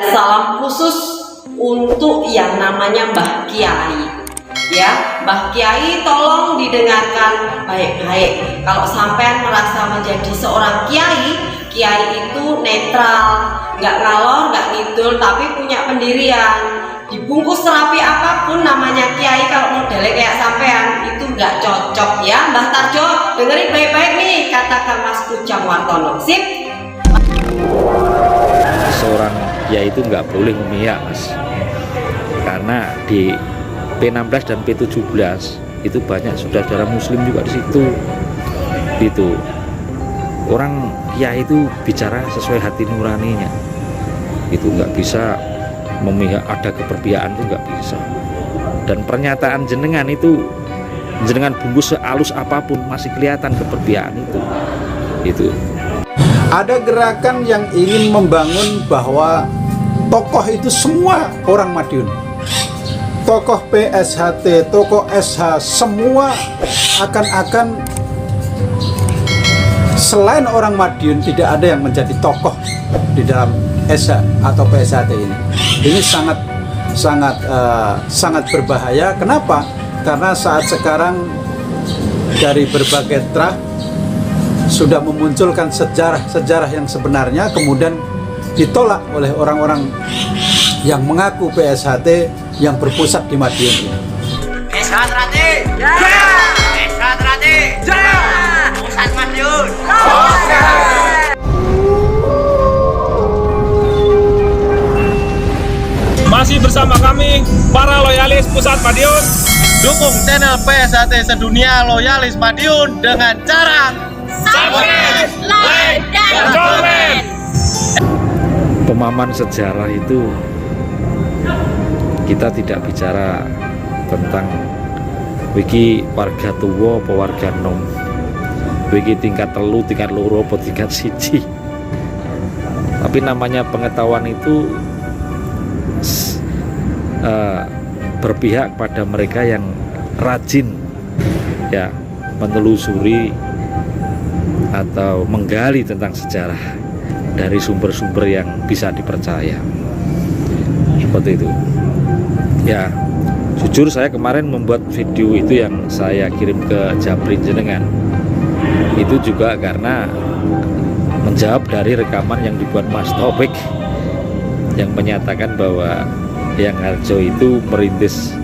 Salam khusus untuk yang namanya Mbah Kiai. Ya, Mbah Kiai tolong didengarkan baik-baik. Kalau sampean merasa menjadi seorang kiai, kiai itu netral, nggak ngalor, nggak ngidul, tapi punya pendirian. Dibungkus rapi apapun namanya kiai, kalau modelnya kayak sampean itu nggak cocok ya. Mbah Tarjo, dengerin baik-baik nih katakan Mas Kujang Wartono. Sip. Seorang kiai itu nggak boleh memihak, Mas, karena di P16 dan P17 itu banyak saudara-saudara muslim juga di situ. Itu orang kiai itu bicara sesuai hati nuraninya, itu nggak bisa memihak, ada keberpihakan itu nggak bisa. Dan pernyataan jenengan itu, jenengan bungkus sehalus apapun masih kelihatan keberpihakan itu. Ada gerakan yang ingin membangun bahwa tokoh itu semua orang Madiun, tokoh PSHT, tokoh SH, semua akan selain orang Madiun tidak ada yang menjadi tokoh di dalam SH atau PSHT ini. Ini sangat berbahaya. Kenapa? Karena saat sekarang dari berbagai trah sudah memunculkan sejarah yang sebenarnya, kemudian ditolak oleh orang-orang yang mengaku PSHT yang berpusat di Madiun ini. PSHT, ya! PSHT, ya! Pusat Madiun. Masih bersama kami, para loyalis Pusat Madiun. Dukung channel PSHT Sedunia Loyalis Madiun dengan cara Subscribe, like, dan komen. Pemahaman sejarah itu kita tidak bicara tentang wiki warga tua apa warga nom, wiki tingkat telu, tingkat loro apa tingkat siji. Tapi namanya pengetahuan itu berpihak pada mereka yang rajin ya menelusuri atau menggali tentang sejarah dari sumber-sumber yang bisa dipercaya, seperti itu ya. Jujur saya kemarin membuat video itu yang saya kirim ke Japrin jenengan itu juga karena menjawab dari rekaman yang dibuat Mas Taufik yang menyatakan bahwa Yang Harjo itu merintis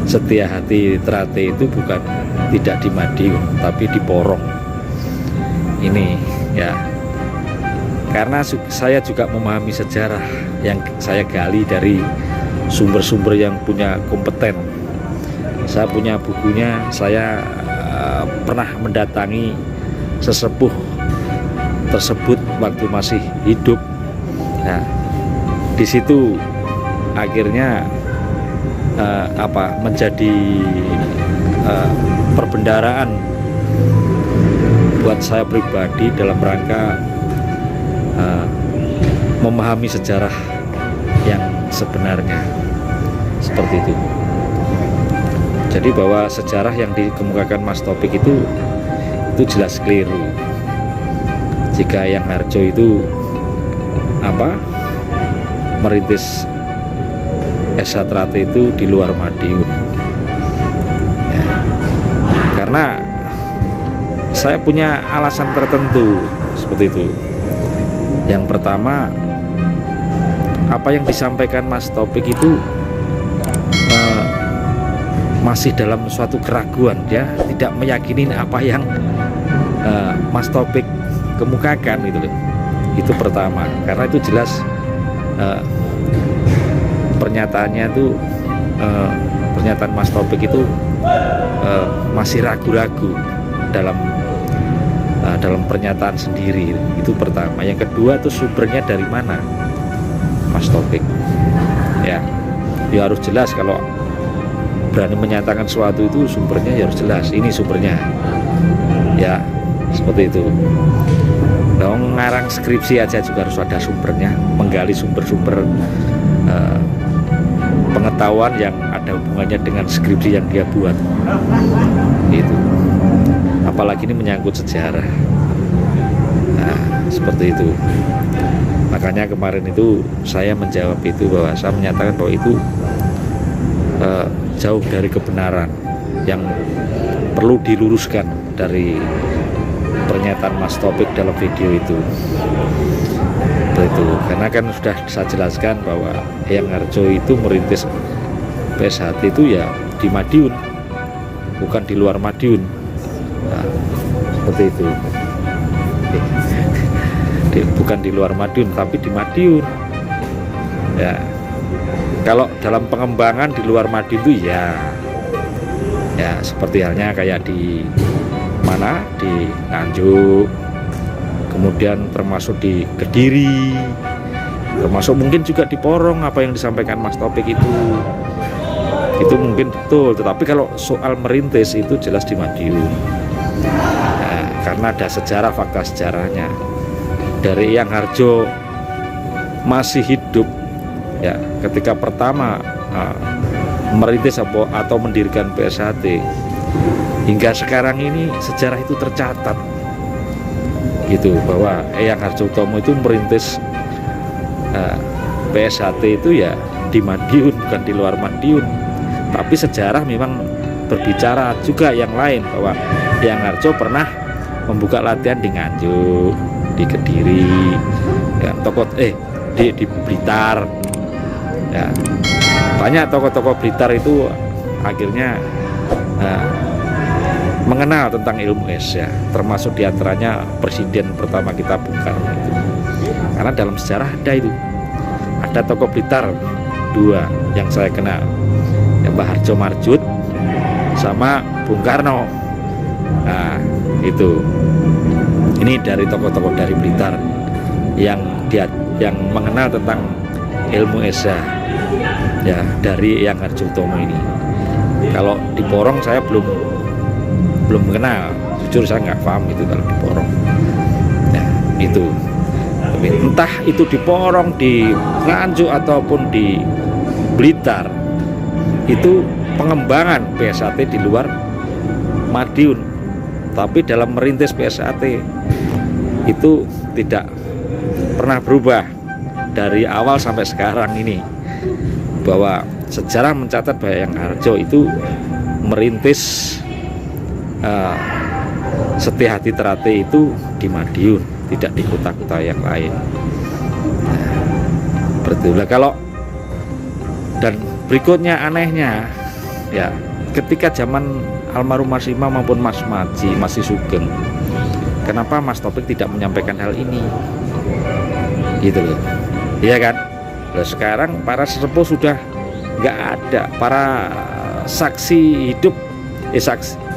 Setia Hati Trate itu bukan tidak di Madiun tapi di Porong ini ya. Karena saya juga memahami sejarah yang saya gali dari sumber-sumber yang punya kompeten. Saya punya bukunya, saya pernah mendatangi sesepuh tersebut waktu masih hidup. Nah, di situ akhirnya menjadi perbendaharaan buat saya pribadi dalam rangka memahami sejarah yang sebenarnya, seperti itu. Jadi bahwa sejarah yang dikemukakan Mas Topik itu jelas keliru. Jika Yang Harjo itu merintis SH Trate itu di luar Madiun ya. Karena saya punya alasan tertentu seperti itu. Yang pertama, apa yang disampaikan Mas Topik itu masih dalam suatu keraguan, dia tidak meyakini apa yang Mas Topik kemukakan gitu loh. Itu pertama, karena itu jelas pernyataannya itu pernyataan Mas Topik itu masih ragu-ragu dalam pernyataan sendiri. Itu pertama. Yang kedua itu sumbernya dari mana Mas Topik ya harus jelas. Kalau berani menyatakan suatu itu sumbernya ya harus jelas, ini sumbernya ya, seperti itu. Dong, ngarang skripsi aja juga harus ada sumbernya, menggali sumber-sumber pengetahuan yang ada hubungannya dengan skripsi yang dia buat itu. Apalagi ini menyangkut sejarah. Nah, seperti itu. Makanya kemarin itu saya menjawab itu, bahwa saya menyatakan bahwa itu jauh dari kebenaran, yang perlu diluruskan dari pernyataan Mas Taufik dalam video itu. Begitu. Karena kan sudah saya jelaskan bahwa Eyang Harjo itu merintis PSHT itu ya di Madiun, bukan di luar Madiun. Nah, seperti itu. Bukan di luar Madiun, tapi di Madiun. Ya, kalau dalam pengembangan di luar Madiun itu ya seperti halnya kayak di mana, di Nganjuk, kemudian termasuk di Kediri, termasuk mungkin juga di Porong, apa yang disampaikan Mas Taufik itu mungkin betul. Tetapi kalau soal merintis itu jelas di Madiun. Nah, karena ada sejarah, fakta sejarahnya. Dari Eyang Harjo masih hidup ya, ketika pertama merintis atau mendirikan PSHT, hingga sekarang ini sejarah itu tercatat gitu, bahwa Eyang Harjotomo itu merintis PSHT itu ya di Madiun, bukan di luar Madiun. Tapi sejarah memang berbicara juga yang lain, bahwa Eyang Harjo pernah membuka latihan di Nganjuk, di Kediri, ya, di Blitar, ya, banyak tokoh-tokoh Blitar itu akhirnya mengenal tentang ilmu es, ya, termasuk diantaranya presiden pertama kita Bung Karno itu. Karena dalam sejarah ada tokoh Blitar dua yang saya kenal, ya, Mbah Harjo Marjut sama Bung Karno. Nah, itu. Ini dari tokoh-tokoh dari Blitar yang mengenal tentang ilmu esa, ya, dari Eyang Harjotomo ini. Kalau di Porong saya belum mengenal, jujur saya nggak paham itu kalau di Porong. Ya, itu. Tapi entah itu di Porong, di Nganjuk ataupun di Blitar, itu pengembangan PSHT di luar Madiun. Tapi dalam merintis PSHT itu tidak pernah berubah dari awal sampai sekarang ini, bahwa sejarah mencatat bahwa Eyang Harjo itu merintis Setia Hati Terate itu di Madiun, tidak di kota-kota yang lain. Nah, betul. Kalau dan berikutnya anehnya, ya, ketika zaman almarhum Mas Imam maupun Mas Maji masih Sugeng, kenapa Mas Taufik tidak menyampaikan hal ini, gitu loh, iya kan? Nah, sekarang para sesepuh sudah nggak ada, para saksi hidup,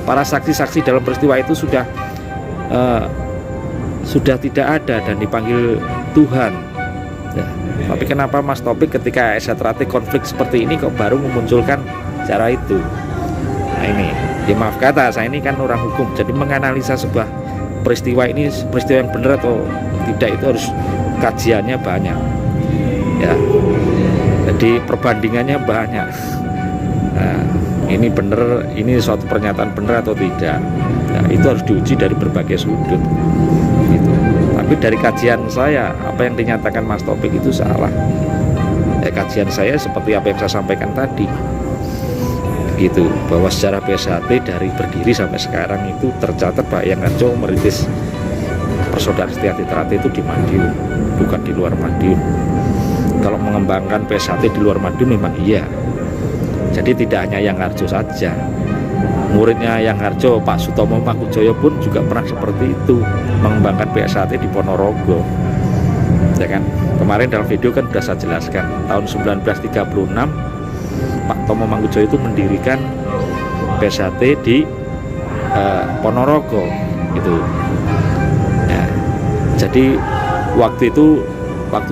para saksi-saksi dalam peristiwa itu sudah tidak ada dan dipanggil Tuhan. Ya, tapi kenapa Mas Taufik ketika Terate konflik seperti ini kok baru memunculkan cara itu? Nah ini, ya maaf kata, saya ini kan orang hukum, jadi menganalisa sebuah peristiwa ini peristiwa yang benar atau tidak itu harus kajiannya banyak, ya, jadi perbandingannya banyak. Nah, ini benar, ini suatu pernyataan benar atau tidak, nah, itu harus diuji dari berbagai sudut gitu. Tapi dari kajian saya, apa yang dinyatakan Mas Taufik itu salah, ya, kajian saya seperti apa yang saya sampaikan tadi gitu, bahwa sejarah PSHT dari berdiri sampai sekarang itu tercatat bahwa Eyang Harjo merintis persaudaraan Setia Hati Terate itu di Madiun, bukan di luar Madiun. Kalau mengembangkan PSHT di luar Madiun memang iya. Jadi tidak hanya Eyang Harjo saja, muridnya Eyang Harjo, Pak Sutomo Mangkujoyo pun juga pernah seperti itu, mengembangkan PSHT di Ponorogo, ya kan? Kemarin dalam video kan sudah saya jelaskan, tahun 1936 Pak Tomo Mangkujoyo itu mendirikan PSHT di Ponorogo gitu. Ya, jadi waktu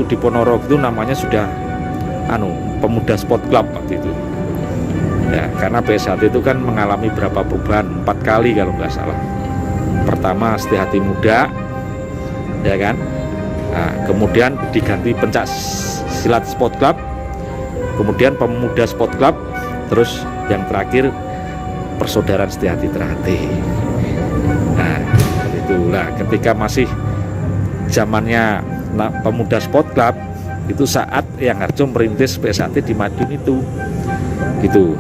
di Ponorogo itu namanya sudah Pemuda Sport Club waktu itu. Ya, karena PSHT itu kan mengalami berapa perubahan, 4 kali kalau nggak salah. Pertama Setia Hati Muda, ya kan. Nah, kemudian diganti Pencak Silat Sport Club, kemudian Pemuda Sport Club, terus yang terakhir Persaudaraan Setia Hati Terate. Nah, itulah ketika masih zamannya pemuda sport club itu saat Eyang Harjo merintis PSAT di Madiun itu gitu.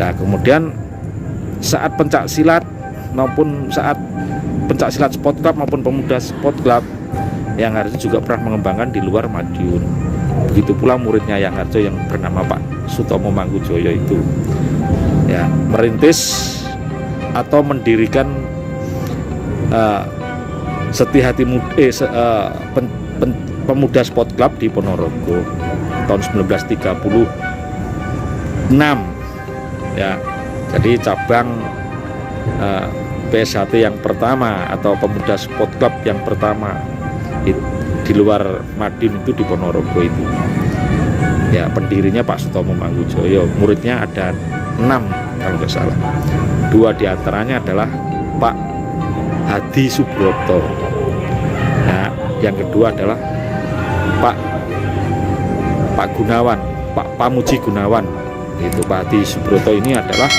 Nah kemudian saat pencak silat maupun saat pencak silat sport club maupun pemuda sport club, Eyang Harjo juga pernah mengembangkan di luar Madiun. Begitu pula muridnya Eyang Harjo yang bernama Pak Sutomo Mangkujoyo itu ya merintis atau mendirikan Setihati Pemuda Sport Club di Ponorogo tahun 1936 ya. Jadi cabang PSHT yang pertama atau Pemuda Sport Club yang pertama di luar Madiun itu di Ponorogo itu ya. Pendirinya Pak Sutomo Mangkujoyo, muridnya ada 6 kalau nggak salah. 2 diantaranya adalah Pak Hadi Subroto. Nah, yang kedua adalah Pak Gunawan, Pak Pamuji Gunawan. Itu Pak Hadi Subroto ini adalah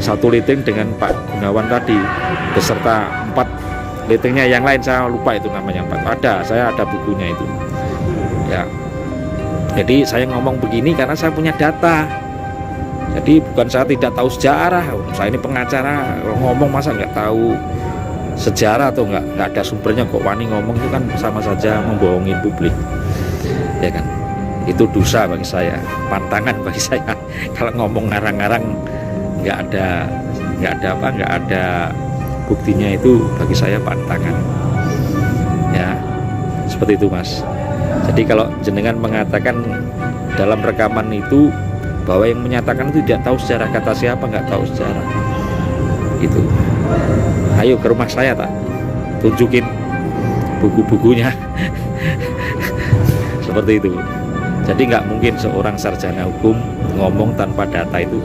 satu liting dengan Pak Gunawan tadi beserta 4 litingnya yang lain, saya lupa itu namanya 4. Saya ada bukunya itu. Ya. Jadi saya ngomong begini karena saya punya data. Jadi bukan saya tidak tahu sejarah, saya ini pengacara, ngomong masa nggak tahu sejarah atau nggak ada sumbernya kok wani ngomong, itu kan sama saja membohongi publik, ya kan? Itu dosa bagi saya, pantangan bagi saya. Kalau ngomong ngarang-ngarang nggak ada buktinya, itu bagi saya pantangan, ya seperti itu Mas. Jadi kalau jenengan mengatakan dalam rekaman itu bahwa yang menyatakan itu tidak tahu sejarah, kata siapa nggak tahu sejarah itu, ayo ke rumah saya tak tunjukin buku-bukunya. Seperti itu. Jadi nggak mungkin seorang sarjana hukum ngomong tanpa data, itu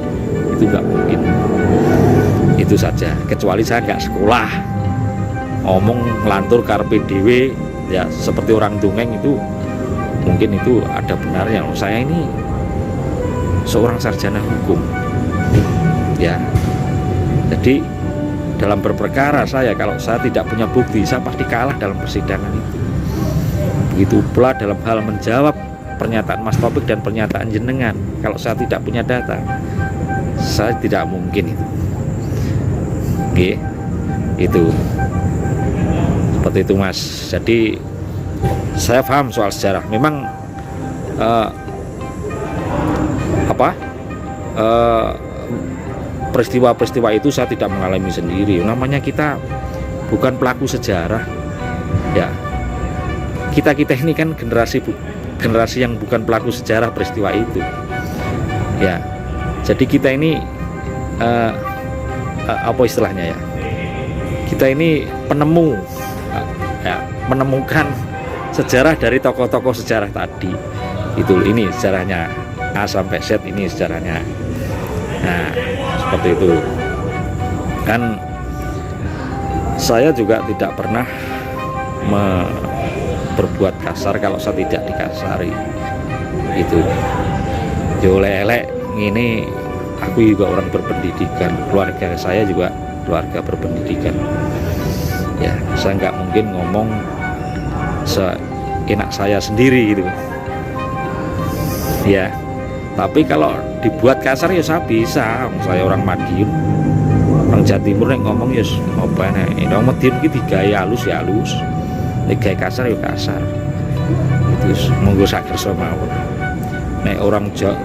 nggak mungkin. Itu saja, kecuali saya nggak sekolah ngomong ngelantur karpe dewe ya seperti orang dongeng, itu mungkin itu ada benarnya. Saya ini seorang sarjana hukum ya. Jadi dalam berperkara saya, kalau saya tidak punya bukti, saya pasti kalah dalam persidangan itu. Begitu pula dalam hal menjawab pernyataan Mas Taufik dan pernyataan jenengan, kalau saya tidak punya data, saya tidak mungkin itu. Oke, itu seperti itu Mas. Jadi saya paham soal sejarah. Memang peristiwa-peristiwa itu saya tidak mengalami sendiri. Namanya kita bukan pelaku sejarah ya. Kita ini kan generasi yang bukan pelaku sejarah peristiwa itu ya. Jadi kita ini apa istilahnya ya, kita ini penemu ya, menemukan sejarah dari tokoh-tokoh sejarah tadi itu. Ini sejarahnya A sampai Z, ini sejarahnya. Nah seperti itu kan. Saya juga tidak pernah berbuat kasar kalau saya tidak dikasari itu. Jolelek ini, aku juga orang berpendidikan, keluarga saya juga keluarga berpendidikan ya. Saya nggak mungkin ngomong seenak saya sendiri gitu ya. Tapi kalau dibuat kasar ya saya bisa. Saya orang Madiun, orang Jawa Timur, yang ngomong ya apa nih, orang Madiun gitu gaya halus ya halus, gaya kasar ya kasar. Itu monggo sak kersa mawon. Nek orang Jawa,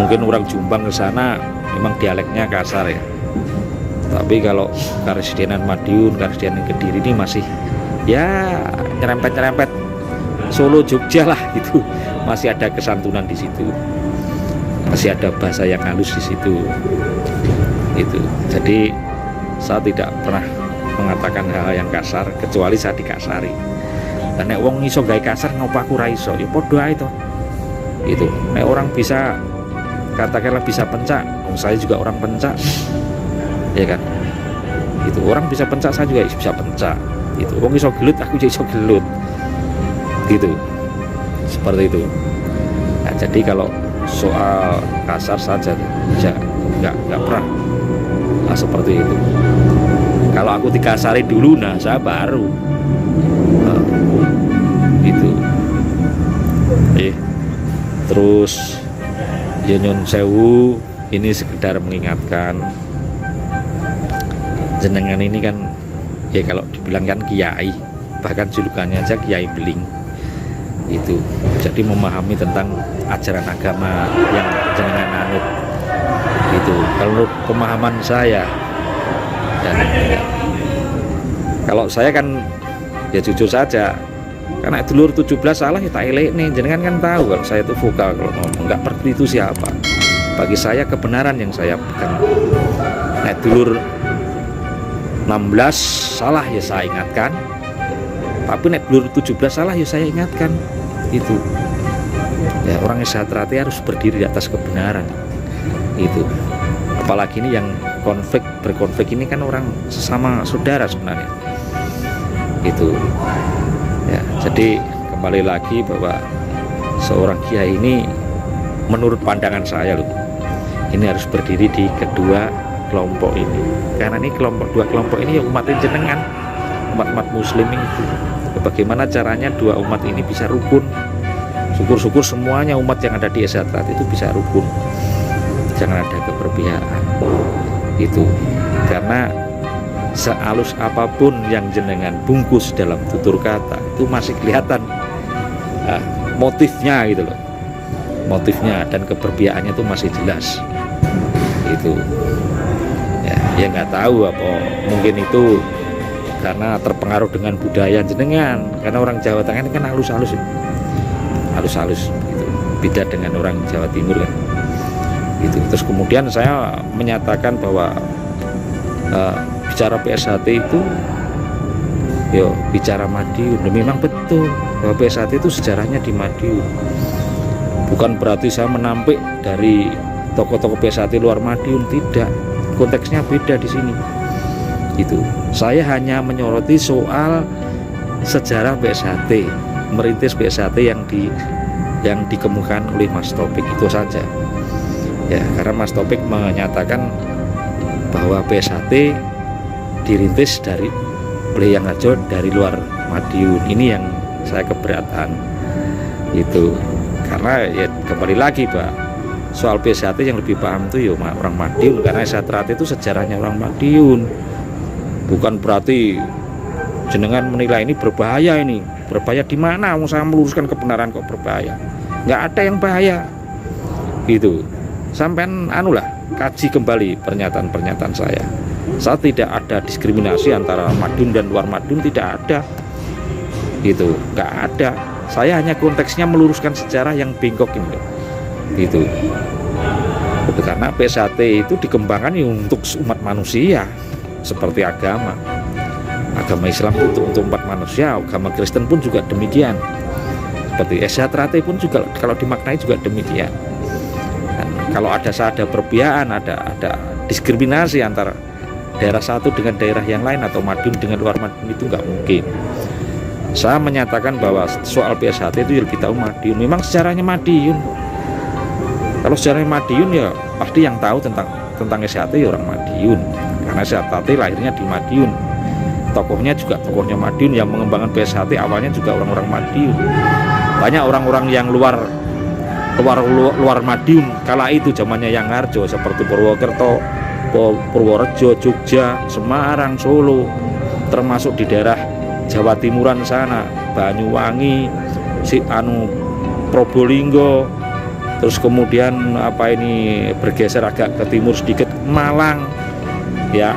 mungkin orang Jombang ke sana memang dialeknya kasar ya. Tapi kalau Karesidenan Madiun, Karesidenan Kediri ini masih ya nyerempet-nyerempet Solo Jogja lah gitu. Masih ada kesantunan di situ. Masih ada bahasa yang halus di situ. Itu. Jadi saya tidak pernah mengatakan hal yang kasar kecuali saya dikasari. Dan nek wong iso gawe kasar ngopo aku ra iso? Ya padha ae to. Itu. Nek orang bisa katakanlah bisa pencak, saya juga orang pencak. Ya kan? Itu orang bisa pencak, saya juga bisa pencak. Itu. Wong iso gelut, aku juga iso gelut. Gitu. Seperti itu. Nah, jadi kalau soal kasar saja nggak pernah seperti itu. Kalau aku dikasari dulu, nah saya baru gitu. Terus ya nyun sewu, ini sekedar mengingatkan jenengan ini kan ya kalau dibilang kan kiai, bahkan julukannya aja Kiai Beling itu. Jadi memahami tentang ajaran agama yang jenengan anut itu. Kalau pemahaman saya dan kalau saya kan ya jujur saja, karena dulur 17 salah ya tak elek nih, jenengan kan tahu kalau saya itu vokal kalau ngomong, nggak peduli itu siapa, bagi saya kebenaran yang saya pegang. Nah dulur 16 salah ya saya ingatkan, tapi nek dulur 17 salah ya saya ingatkan itu. Ya orang Eshatrate harus berdiri di atas kebenaran itu. Apalagi ini yang berkonflik ini kan orang sesama saudara sebenarnya itu. Ya, jadi kembali lagi bahwa seorang kiai ini menurut pandangan saya loh, ini harus berdiri di kedua kelompok ini, karena ini dua kelompok ini yang umat jenengan, umat muslim itu. Bagaimana caranya dua umat ini bisa rukun? Syukur-syukur semuanya umat yang ada di Eshatrate itu bisa rukun, jangan ada keberpihakan itu. Karena sehalus apapun yang jenengan bungkus dalam tutur kata itu masih kelihatan motifnya gitu loh, motifnya dan keberpihakannya itu masih jelas itu. Ya nggak tahu apa, mungkin itu karena terpengaruh dengan budaya jenengan, karena orang Jawa Tengah ini kan halus-halus gitu, beda dengan orang Jawa Timur kan gitu. Terus kemudian saya menyatakan bahwa bicara PSHT itu yo bicara Madiun. Memang betul bahwa PSHT itu sejarahnya di Madiun, bukan berarti saya menampik dari tokoh-tokoh PSHT luar Madiun, tidak, konteksnya beda di sini gitu. Saya hanya menyoroti soal sejarah PSHT, merintis PSHT yang dikemukakan oleh Mas Taufik, itu saja ya. Karena Mas Taufik menyatakan bahwa PSHT dirintis oleh Yang Harjo dari luar Madiun. Ini yang saya keberatan itu, karena ya kembali lagi Pak, soal PSHT yang lebih paham itu ya orang Madiun, karena Eshatrate itu sejarahnya orang Madiun. Bukan berarti jenengan menilai ini berbahaya. Ini berbahaya di mana? Mau saya meluruskan kebenaran kok berbahaya? Nggak ada yang bahaya gitu. Sampean kaji kembali pernyataan saya. Saya tidak ada diskriminasi antara Madiun dan luar Madiun, tidak ada gitu, nggak ada. Saya hanya konteksnya meluruskan sejarah yang bengkok ini gitu. Karena PSHT itu dikembangkan untuk umat manusia, seperti agama Islam untuk umat manusia, agama Kristen pun juga demikian, seperti Eshatrate pun juga kalau dimaknai juga demikian. Dan kalau ada perpihakan, ada diskriminasi antara daerah satu dengan daerah yang lain atau Madiun dengan luar Madiun, itu nggak mungkin. Saya menyatakan bahwa soal PSHT itu lebih tahu Madiun. Memang sejarahnya Madiun. Kalau sejarahnya Madiun ya pasti yang tahu tentang SHT ya orang Madiun, karena SHT lahirnya di Madiun. Tokohnya juga tokohnya Madiun, yang mengembangkan PSHT awalnya juga orang-orang Madiun. Banyak orang-orang yang luar Madiun kala itu zamannya Yang Harjo, seperti Purwokerto, Purworejo, Jogja, Semarang, Solo, termasuk di daerah Jawa Timuran sana, Banyuwangi, Probolinggo, terus kemudian bergeser agak ke timur sedikit, Malang ya,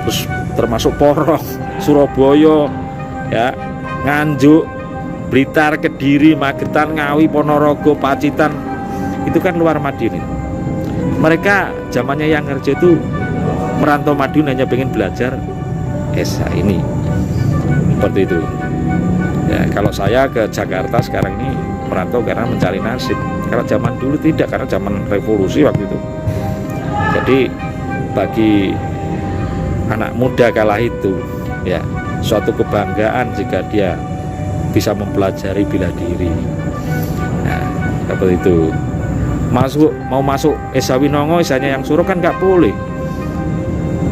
terus termasuk Porong, Surabaya ya, Nganjuk, Blitar, Kediri, Magetan, Ngawi, Ponorogo, Pacitan, itu kan luar Madiun. Mereka zamannya Yang Harjo itu merantau Madiun hanya pengen belajar SH ini, seperti itu ya. Kalau saya ke Jakarta sekarang ini merantau karena mencari nasib. Kalau zaman dulu tidak, karena zaman revolusi waktu itu. Jadi bagi anak muda kala itu ya suatu kebanggaan jika dia bisa mempelajari bela diri. Nah, seperti itu. Mau masuk Esa Winongo, Esanya Yang Suro kan nggak boleh.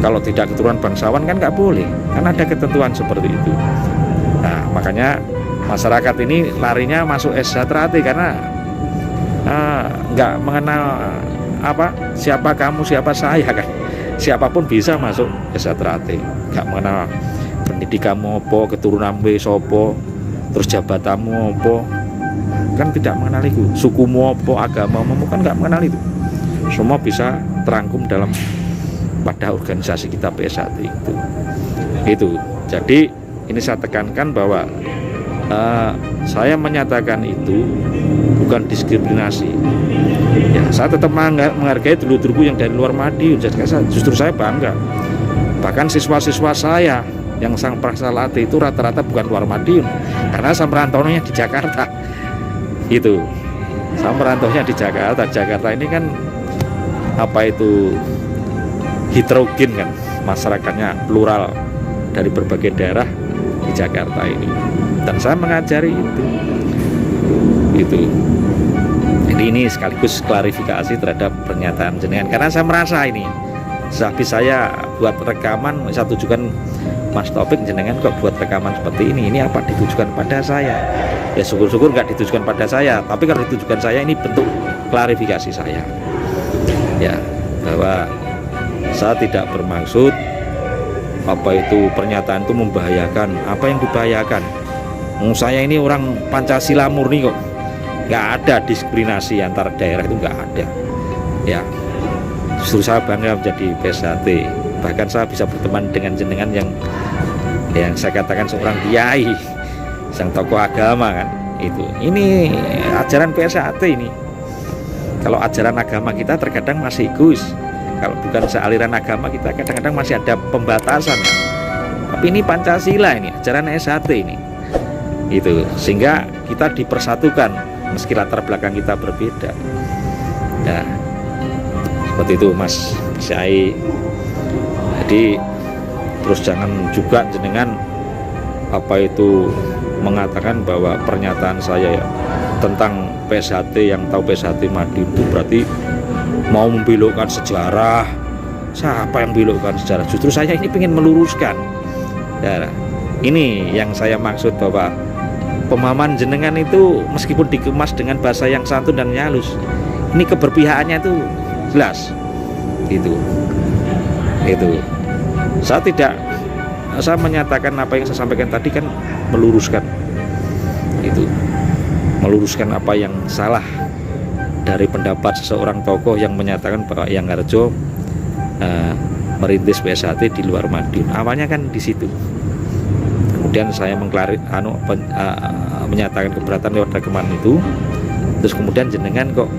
kalau tidak keturunan bangsawan kan nggak boleh, kan ada ketentuan seperti itu. Nah makanya masyarakat ini larinya masuk SH karena nggak mengenal siapa kamu siapa saya kan, siapapun bisa masuk SH, nggak mengenal pendidikanmu apa, keturunan sopo, terus jabatanmu apa, kan tidak mengenal itu, sukumu apa, agamamu kan nggak mengenal itu, semua bisa terangkum dalam pada organisasi kita PSHT itu. Jadi ini saya tekankan bahwa saya menyatakan itu bukan diskriminasi ya, saya tetap menghargai dulur-dulurku yang dari luar Madiun. Justru saya bangga, bahkan siswa-siswa saya yang sang prasalatih itu rata-rata bukan luar Madiun, karena saya merantaunya di Jakarta itu. Saya merantaunya di Jakarta. Jakarta ini kan heterogen kan, masyarakatnya plural dari berbagai daerah di Jakarta ini, dan saya mengajari itu. Jadi ini sekaligus klarifikasi terhadap pernyataan jenengan, karena saya merasa ini sehabis saya buat rekaman, saya tujukan Mas Taufik, jenengan kok buat rekaman seperti ini apa ditujukan pada saya? Ya syukur-syukur nggak ditujukan pada saya, tapi kalau ditujukan saya ini bentuk klarifikasi saya ya, bahwa saya tidak bermaksud pernyataan itu membahayakan. Apa yang dibahayakan? Saya ini orang Pancasila murni kok, nggak ada diskriminasi antar daerah, itu nggak ada ya. Justru saya bangga menjadi PSHT, bahkan saya bisa berteman dengan jenengan yang saya katakan seorang kiai, sang tokoh agama kan itu. Ini ajaran PSHT ini. Kalau ajaran agama kita terkadang masih Gus, kalau bukan sealiran agama kita kadang-kadang masih ada pembatasan kan? Tapi ini Pancasila, ini ajaran SHT ini itu, sehingga kita dipersatukan meski latar belakang kita berbeda ya, seperti itu Mas Syai. Jadi terus jangan juga jenengan mengatakan bahwa pernyataan saya ya tentang PSHT, yang tahu PSHT Madiun itu berarti mau membelokkan sejarah. Siapa yang belokkan sejarah? Justru saya ini ingin meluruskan ya, ini yang saya maksud, bahwa pemahaman jenengan itu meskipun dikemas dengan bahasa yang santun dan halus, ini keberpihakannya itu jelas itu. Saya menyatakan apa yang saya sampaikan tadi kan meluruskan apa yang salah dari pendapat seseorang tokoh yang menyatakan bahwa Eyang Harjo merintis PSHT di luar Madiun. Awalnya kan di situ. Kemudian saya menyatakan keberatan lewat rekaman itu. Terus kemudian jenengan kok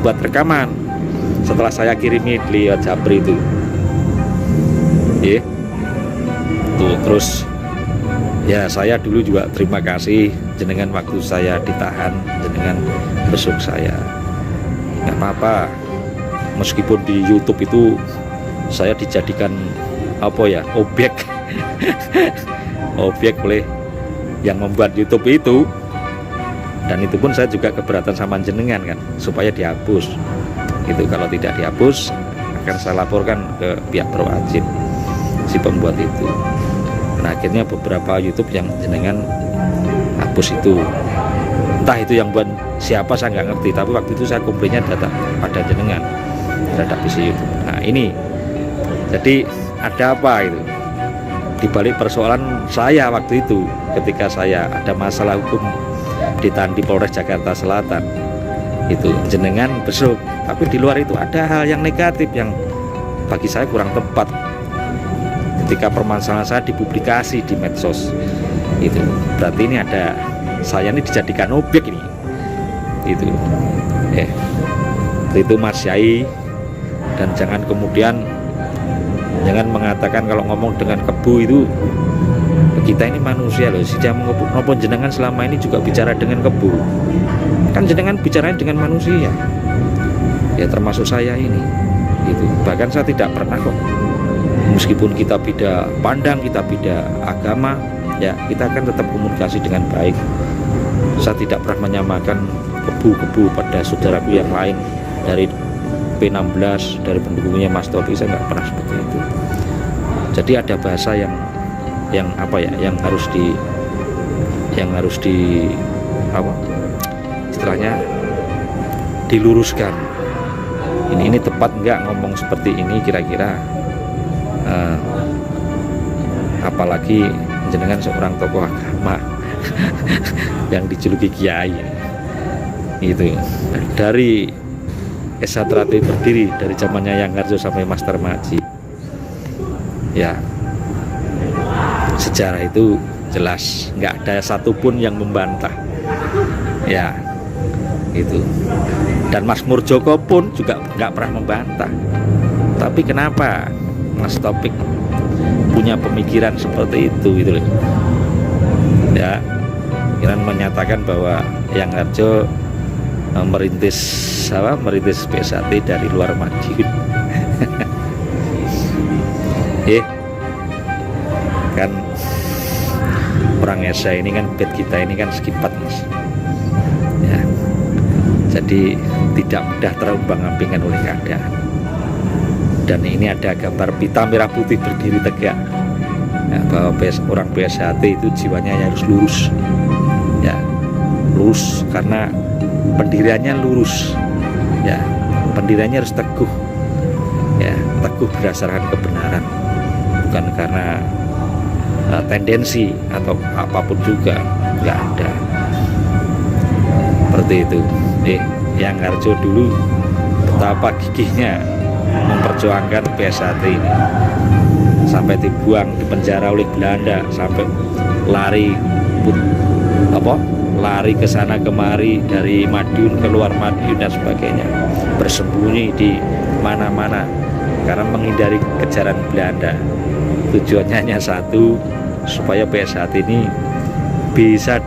buat rekaman setelah saya kirimi lewat Japri itu. Terus ya saya dulu juga terima kasih jenengan waktu saya ditahan, jenengan besuk saya. Nggak apa-apa, meskipun di YouTube itu saya dijadikan objek oleh yang membuat YouTube itu, dan itu pun saya juga keberatan sama jenengan kan, supaya dihapus itu. Kalau tidak dihapus akan saya laporkan ke pihak berwajib si pembuat itu. Nah akhirnya beberapa YouTube yang jenengan hapus itu, entah itu yang buat siapa saya nggak ngerti, tapi waktu itu saya komplainnya pada jenengan terhadap isi YouTube. Nah ini jadi ada apa itu di balik persoalan saya waktu itu, ketika saya ada masalah hukum ditahan di Polres Jakarta Selatan itu, jenengan besok, tapi di luar itu ada hal yang negatif yang bagi saya kurang tepat ketika permasalahan saya dipublikasi di medsos itu. Berarti ini ada, saya ini dijadikan objek ini itu Mas Syai. Dan jangan kemudian mengatakan kalau ngomong dengan kebu itu, kita ini manusia loh, sejak maupun jenengan selama ini juga bicara dengan kebu, kan jenengan bicaranya dengan manusia ya, termasuk saya ini itu. Bahkan saya tidak pernah kok, meskipun kita beda pandang, kita beda agama ya, kita akan tetap komunikasi dengan baik. Saya tidak pernah menyamakan kebu-kebu pada saudaraku yang lain dari P16, dari pendukungnya Mas Taufik, saya nggak pernah seperti itu. Jadi ada bahasa yang apa ya, yang harus di apa istilahnya diluruskan. Ini tepat nggak ngomong seperti ini kira-kira? Apalagi jenengan seorang tokoh agama yang dijuluki kiai. Itu dari Esatrate berdiri dari zamannya Yang Harjo sampai Master Maji. Ya, sejarah itu jelas, nggak ada satupun yang membantah. Ya, itu. Dan Mas Murjoko pun juga nggak pernah membantah. Tapi kenapa Mas Taufik punya pemikiran seperti itu gitu loh? Ya, Iran menyatakan bahwa Yang Harjo merintis PSAT dari luar Madiun. Kan orang Esa ini kan bed kita ini kan sekipat, Mas. Ya, jadi tidak mudah terombang-ambingkan oleh keadaan. Dan ini ada gambar pita merah putih berdiri tegak, ya, bahwa orang PSAT itu jiwanya harus lurus, ya, lurus karena pendiriannya lurus, ya, pendiriannya harus teguh, ya, teguh berdasarkan kebenaran, bukan karena tendensi atau apapun juga, nggak ada. Seperti itu. Yang Harjo dulu betapa gigihnya memperjuangkan PSAT ini, sampai dibuang di penjara oleh Belanda, sampai lari ke sana kemari dari Madiun ke luar Madiun dan sebagainya, bersembunyi di mana-mana karena menghindari kejaran Belanda. Tujuannya hanya satu, supaya PSAT ini bisa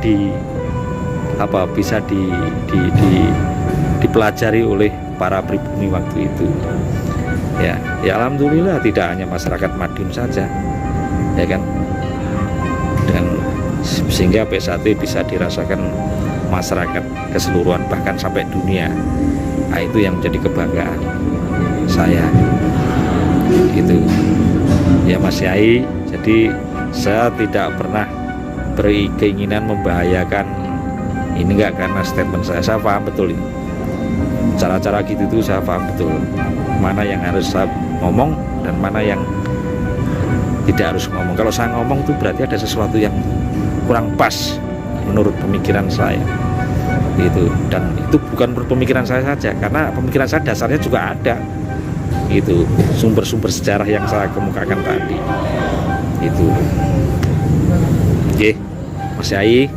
dipelajari oleh para pribumi waktu itu. Ya, alhamdulillah tidak hanya masyarakat Madiun saja, ya kan, sehingga PSAT bisa dirasakan masyarakat keseluruhan bahkan sampai dunia. Nah, itu yang menjadi kebanggaan saya. Itu ya Mas Yai. Jadi saya tidak pernah berkeinginan membahayakan ini, enggak, karena statement saya paham betul ini. Cara-cara gitu itu saya paham betul mana yang harus saya ngomong dan mana yang tidak harus ngomong. Kalau saya ngomong itu berarti ada sesuatu yang kurang pas menurut pemikiran saya gitu. Dan itu bukan pemikiran saya saja, karena pemikiran saya dasarnya juga ada itu sumber-sumber sejarah yang saya kemukakan tadi itu. Oke, Mas Yai,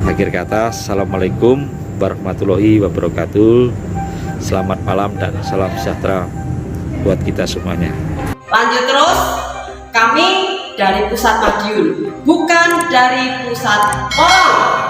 akhir kata, assalamualaikum warahmatullahi wabarakatuh. Selamat malam dan salam sejahtera buat kita semuanya. Lanjut terus, kami dari Pusat Madiun, bukan dari Pusat Porong.